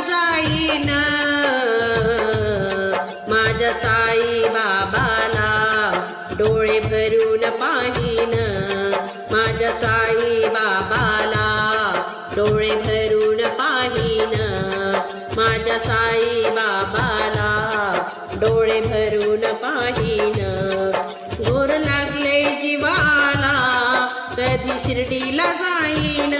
जाईन माझ्या साई बाबाला डोळे भरून पाहीन माझ्या साई बाबाला डोळे भरून पाहीन माझ्या साई बाबाला डोळे भरून पाहीन गोर लागले जीवाला कधी शिर्डीला जाईन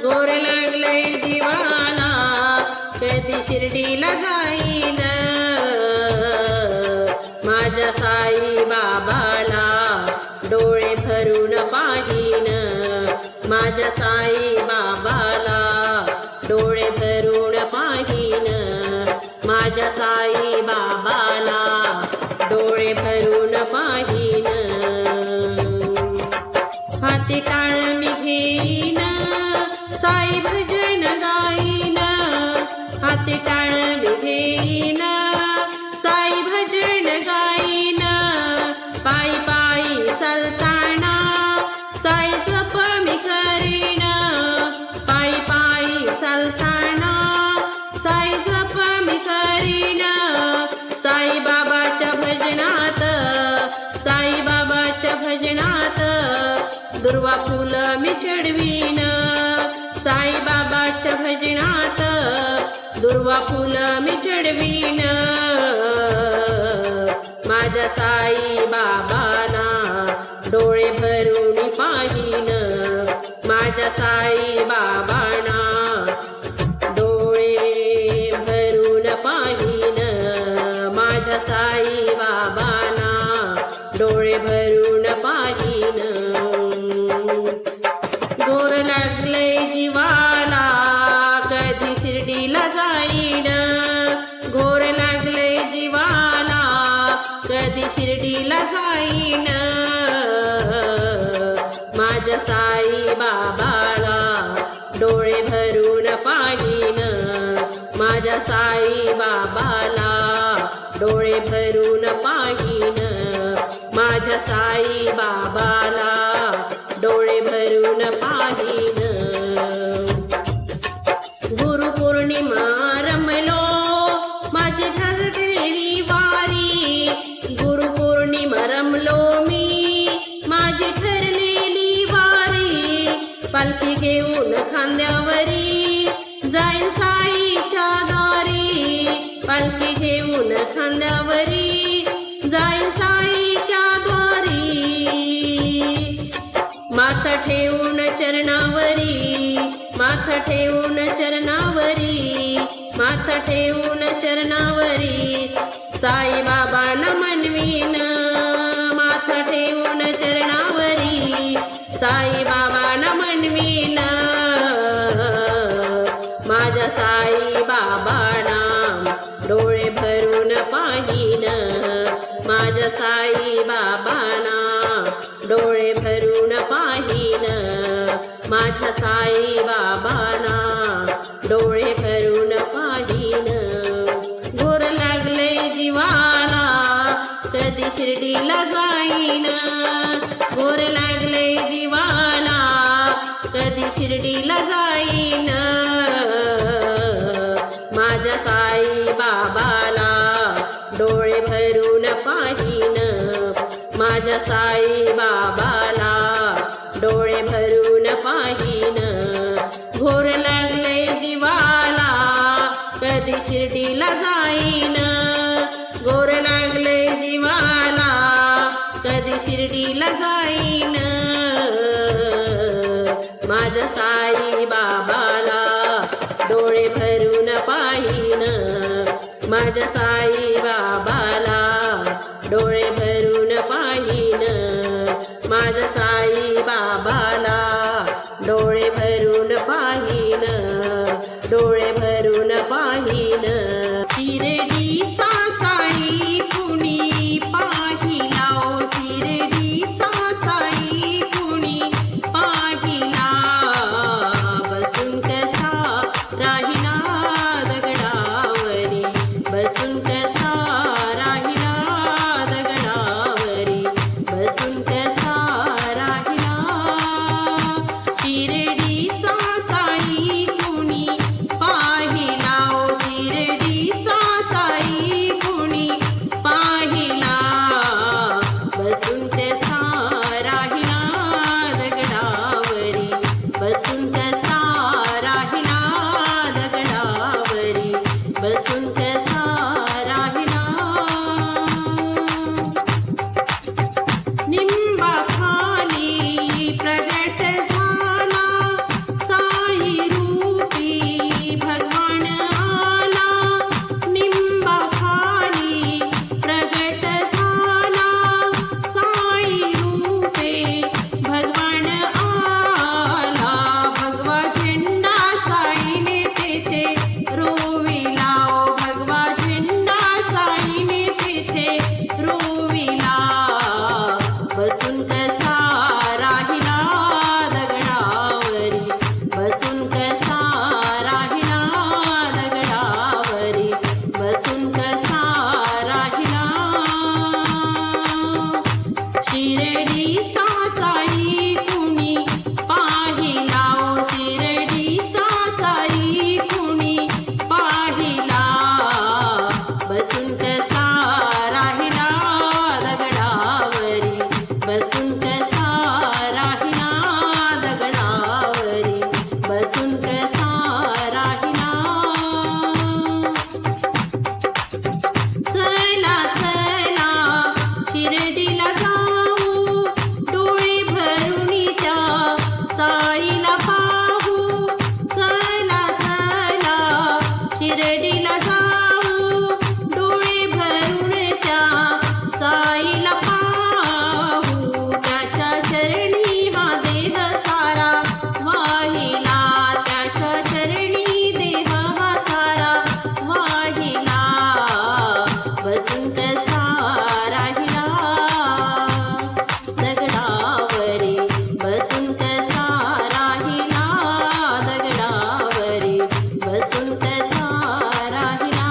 गोर लागले जीवाला कधी शिर्डीला जाईन माझ्या साई बाबाला डोळे भरून पाहीन माझ्या साई बाबाला डोळे भरून पाहीन माझ्या साई बाबाला डोळे भरून पाहीन हाती टाळ मी घेईन साई भजन गाईन हाती टाळ मी घेईन साई भजन गाईन पायी पायी चालताना साई जप मी करीन पायी पायी चालताना साई जप मी करीन साई बाबाच्या भजनात साई बाबाच्या भजनात दुर्वा फुल मी चढवीन साई बाबाच्या भजनात दुर्वा फुल मी चढवीन माझ्या साई बाबाला डोळे भरून पाहीन माझ्या साई बाबाला डोळे भरून पाहीन माझ्या साई बाबाला डोळे भरून पाहीन गोर लागले जीवाला कधी शिर्डीला जाईन गोर लागले जीवाला कधी शिर्डीला जाईन माझ्या साई बाबाला डोळे भरून पाहीन माझ्या साई बाबाला डोळे भरून पाहीन माझ्या साई बाबाला डोळे भरून पाहीन गुरुपौर्णिमा रमलो माझी ठरलेली वारी गुरुपौर्णिमा रमलो मी माझी ठरलेली वारी पालखी घेऊन खांद्यावरी जाईन साईच्या दारी पालखी घेऊन खांद्यावरी जाईन साईच्या द्वारी माथा ठेवून चरणावरी माथा ठेवून चरणावरी माथा ठेवून चरणावरी साई बाबांना मनवीन माथा ठेवून चरणावरी साई बाबांना मनवीन माझ्या साई बाबांना डोळे भरून पाहीन माझ्या साई बाबांना डोळे भरून पाहीन माझ्या साई बाबांना डोळे भरून पाहीन गोर लागले जीवाला कधी शिर्डीला जाईन गोर लागले जीवाला कधी शिर्डीला जाईन माझ्या साई बाबाला डोळे भरून पाहीन माझ्या साई बाबाला डोळे भरून पाहीन घोर लागले जीवाला कधी शिर्डीला जाईन घोर लागले जीवाला कधी शिर्डीला जाईन माझ्या साई बाबाला डोळे भरून पाहीन माझ्या साई बाबाला डोळे भरून पाहीन माझ्या साई बाबाला डोळे भरून पाहीन डोळे भरून पाहीन शिर्डीचा साई कुणी पाहिला शिर्डीचा साई कुणी पाहिला बसून कसा राहिला दगडावरी बसून कसा राहिला दगडावरी बसून कसा राहिला शिर्डीचा साई कुणी पाहिला बसून कसा राहिला निंबाखाली प्रगट झाला साई रूपी भगवान आला निंबाखाली प्रगट झाला साई रूपे भगवान आला भगवा झेंडा साईने तेथे रोविला भगवा झेंडा साईने तेथे रोविला बसून कसा राहिला दगडावरी बसून कसा राहिला दगडावरी बसून कसा राहिला शिर्डीचा साई कुणी पाहिला शिर्डीचा साई कुणी पाहिला बसून कसा राहिला दगडावरी बसून कसा राहिला दगडावरी बसून कसा राहिला चला चला शिर्डीला जाऊ डोळे भरून त्या साईला पाहू चला चला शिर्डीला जाऊ डोळे भरून त्या साईला पाहू त्याच्या चरणी हा देह सारा वाहिला त्याच्या चरणी देह हा सारा वाहिला बसून कसा राहिला दगडावरी बसून कसा राहिला दगडावरी बसून कसा राहिला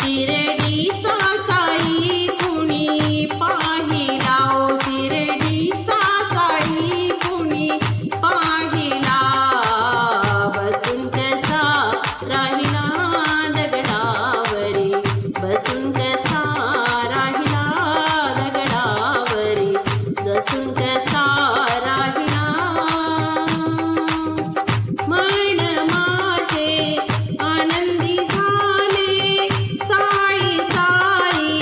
शिर्डीचा साई कुणी पाहिला शिर्डीचा साई कुणी पाहिला बसून कसा राहिला दगडावरी बसून कसा राहिला दगडावरी बसून कसा राहिला मन माझे आनंदी झाले साई साई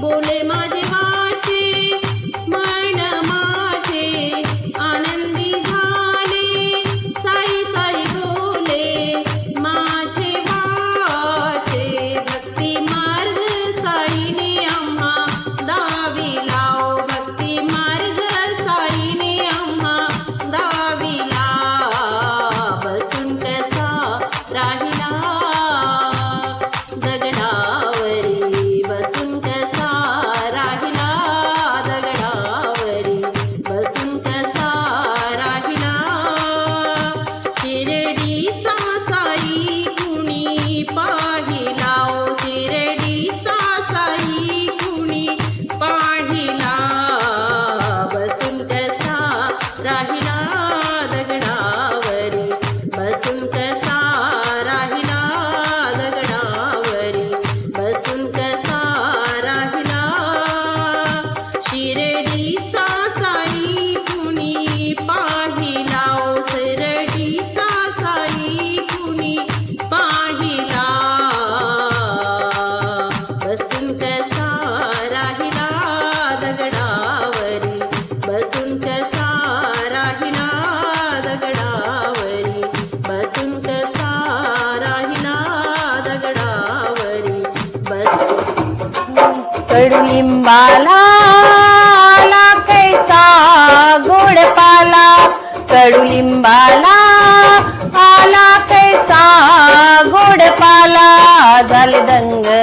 बोले माझे वाचे मन माझे आनंदी झाले साई साई बोले माझे वाचे भक्ती मार्ग साईने आम्हा दाविला भक्ती मार्ग साईने आम्हा दाविला बसून कसा राहिला दगडावरी बसून कसा राहिला दगडावरी बसून कसा राहिला शिर्डीचा साई कुणी पाहिला शिर्डीचा साई कुणी पाहिला बसून कसा राहिला दगडावरी बसून कसा राहिला दगडावरी बसून कसा राहिला शिर्डीचा साई कुणी पाहिला शिर्डीचा साई कुणी पाहिला बसून कसा राहिला दगडावरी बसून कसा राहिला दगडावरी बसून कसा राहिला दगडावरी कडुलिंबाला आला कैसा गोड पाला कडुलिंबाला आला कैसा गोड पाला झाले दंग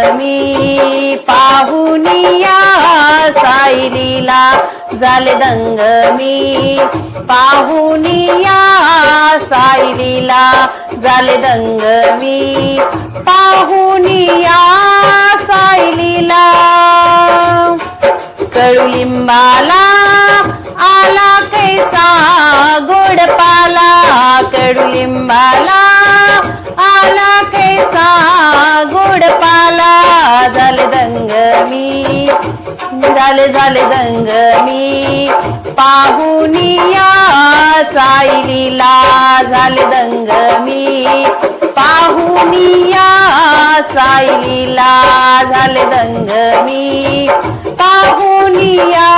मी पाहुनिया साई लीला झाले दंग मी पाहुनिया साई लीला झाले दंग मी पाहुनिया साई लीला कडुलिंबाला आला कैसा गोड पाला कडुलिंबाला आला कैसा गोड पाला झाले दंग मी झाले दंग मी पाहुनिया साईलीला झाले दंग मी पाहुनिया साईलीला झाले दंग मी पाहुनिया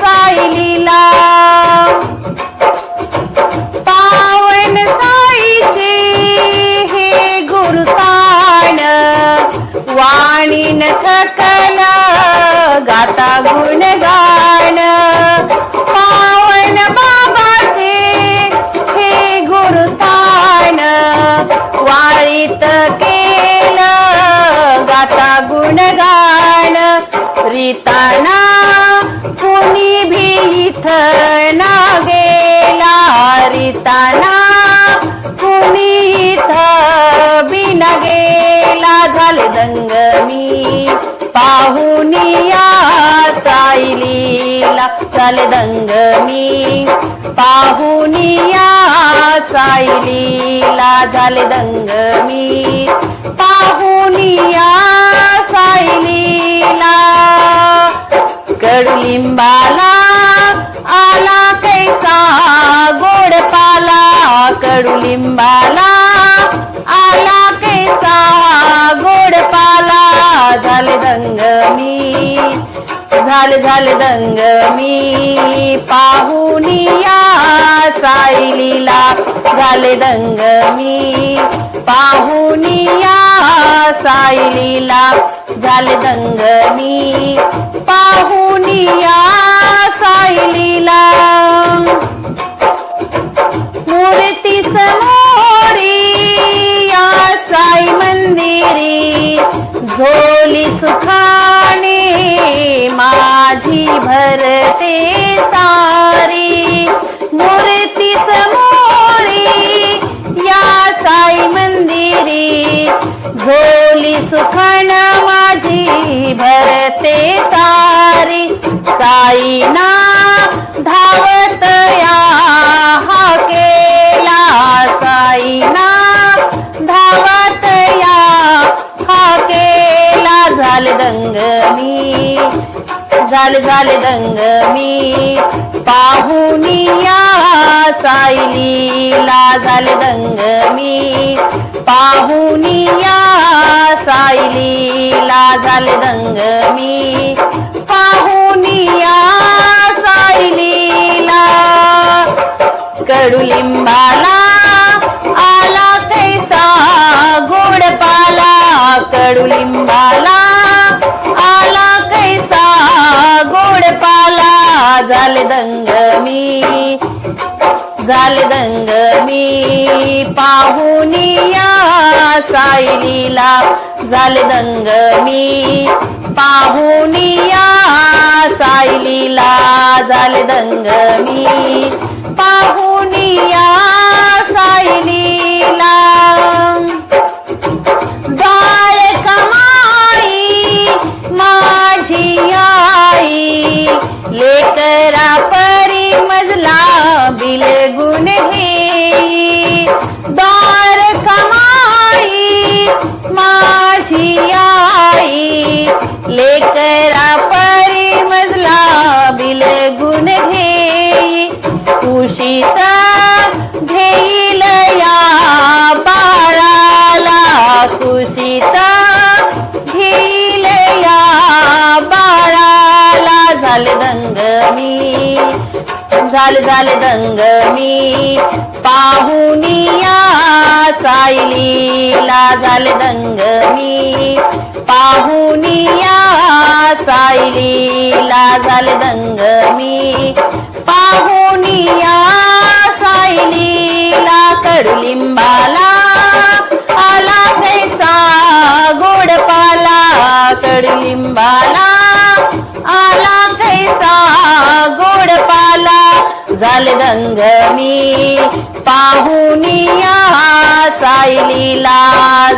साईलीला पावन साईचे हे गुरुस्थान वाणीन थकल गाता गुणगान पावन बाबाचे हे गुरुस्थान वाळीत केलं गाता गुणगान रीताना कुणी भी इथं ना गेला रीताना कुणी इथं बी न गेला झाले दंग मी पाहुनिया साईलीला झाले दंग मी पाहुनिया साईलीला झाले दंग मी पाहुनिया साईलीला कडुलिंबाला आला कैसा गोड पाला कडुलिंबाला आला कैसा गोड पाला झाले दंग मी झाले दंग मी पाहुनिया साईलीला झाले दंग मी पाहुनिया साईलीला झाले दंग मी पाहुनिया साईलीला मूर्ती समोरी या साई मंदिरी झोली सुखाने माझी भरते सारी मूर्ती समोरी या साई मंदिरी झोली सुखान माझी भरते सारी साईना धावत या हा केला साईना धावत या हा केला झाले दंग मी झाले दंग मी पाहुनिया साईलीला झाले दंग मी पाहुनिया साईलीला झाले दंग मी पाहुनिया साईलीला कडुलिंबाला आला कैसा गोड पाला कडुलिंबाला आला कैसा गोड पाला झाले दंग मी पाहुनिया साईलीला झाले दंग मी पाहुनिया साईलीला झाले दंग मी पाहुनिया साईलीला कमाई माझी आई लेकरा परी मजला बिलगुन घेई दार कमाई माझी आई लेकरा परी मजला बिलगुन घेई खुशीत घेईल या बाळाला खुशीत घेईल या बाळाला झाले दंग मी झाले दंग मी पाहुनिया साईलीला झाले दंग मी पाहुनिया साईलीला झाले दंग मी पाहुनिया साईलीला कडुलिंबाला आला कैसा गोड पाला कडुलिंबाला आला कैसा गोड पाला झाले दंग मी पाहुनिया साईलीला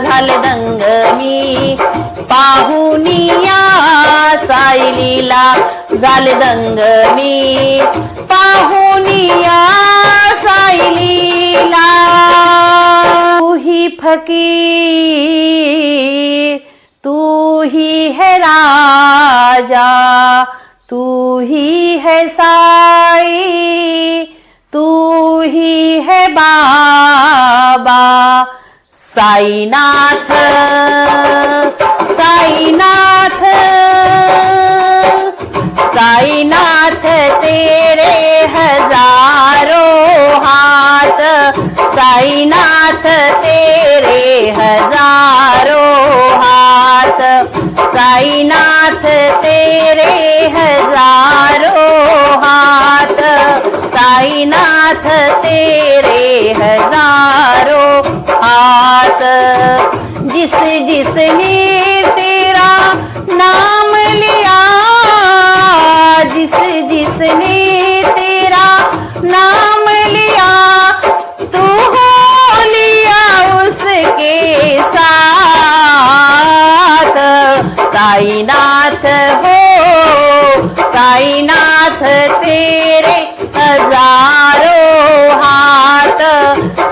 झाले दंग मी पाहुनिया साईलीला झाले दंग मी पाहुनिया साईलीला तू ही फकीर तू ही है राजा तू ही है साई तू साईनाथ साईनाथ साईनाथ तेरे हजारों हाथ, साईनाथ तेरे हजारों हाथ, साईनाथ तेरे हजारों हाथ, साईनाथ तेरे हजारों हाथ। जिस जिसने तेरा नाम लिया, जिस जिसने तेरा नाम लिया, तू हो लिया उसके साथ। साईनाथ हो साईनाथ तेरे हजारों हाथ,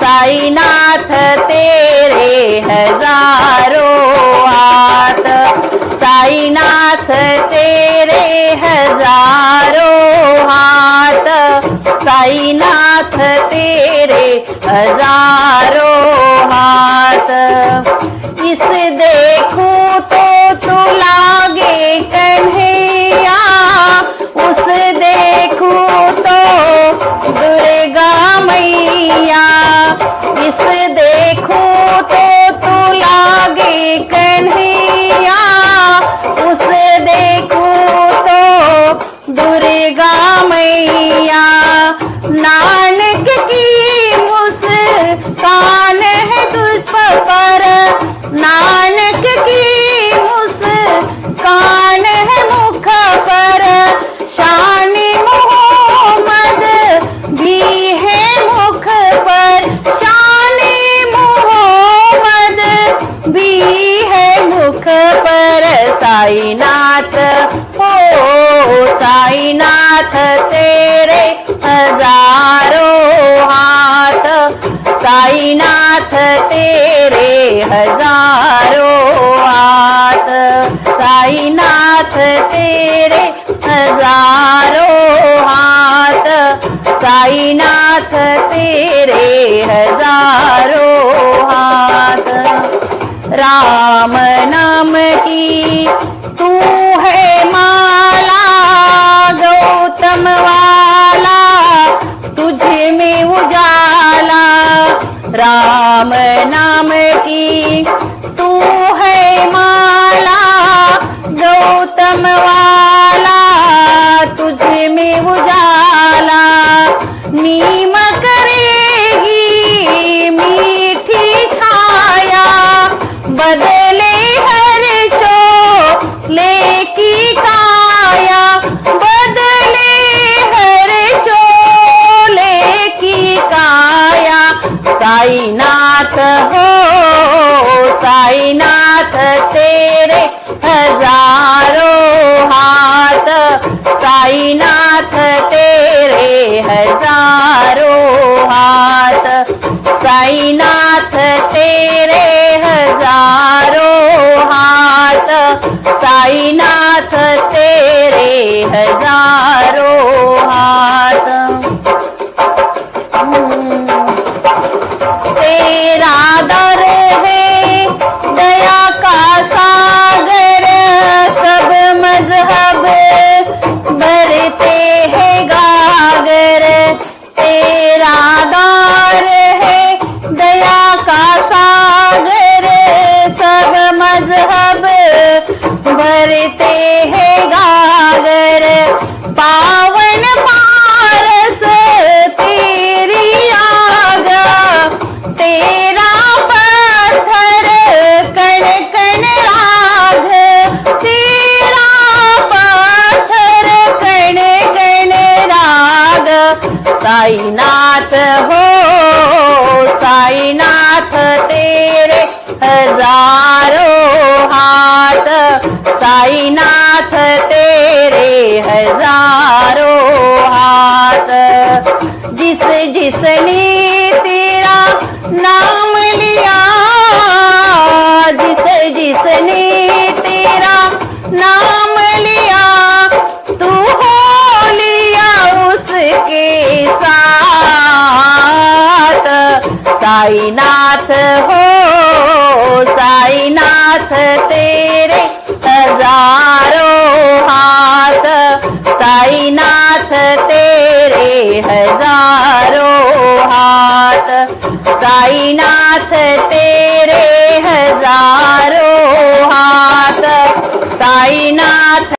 साईनाथ तेरे हजारों हाथ, साईनाथ तेरे हजारों हाथ, साईनाथ तेरे हजारों हाथ। इस देखूं तो तू लागे कन्हैया, उस देखूं तो दुर्गा मैया, इस देखूं तो तू लागे कन्हैया, उस देखूं तो दुर्गा मैया। नानक की मुस्कान है तुझ पर, नानक की मुस्कान है मुख पर, शान मोहम्मद भी है मुख पर, शान मोहम्मद भी है मुख पर। साईनाथ हो साईनाथ तेरे हजारों हाथ, साईनाथ तेरे हजारों हाथ, साईनाथ तेरे हजारों हाथ, साईनाथ तेरे हजारों हाथ। राम नाम की तू है माला, गौतम वाला तुझ में उजाला, राम नाम की तू है माला, गौतम वाला तुझ में उजाला। नीम करेगी मीठी छाया, बदले हर चोले की काया, बदले हर चोले की काया। साईनाथ हो साईनाथ तेरे हजारों हाथ, साईनाथ तेरे हजारों हाथ, साईनाथ तेरे हजारों हाथ, साईनाथ तेरे हजारों हाथ। तेरा दर है दया का सागर, सब मजहब भरते हैं गागर। तेरा दर है दया का सागर, सब मजहब भरते हैं गागर। पावन पारस तेरी आगा, तेरा पत्थर कण कण राग, तेरा पत्थर कण कण राग। साईनाथ हो साईनाथ तेरे हजारों हाथ, साईनाथ तेरे हजारों हाथ। जिस जिसने तेरा नाम लिया, जिस जिसने तेरा नाम लिया, तू हो लिया उसके साथ। साईनाथ हो तेरे हजारों हाथ, साईनाथ तेरे हजारों हाथ, साईनाथ तेरे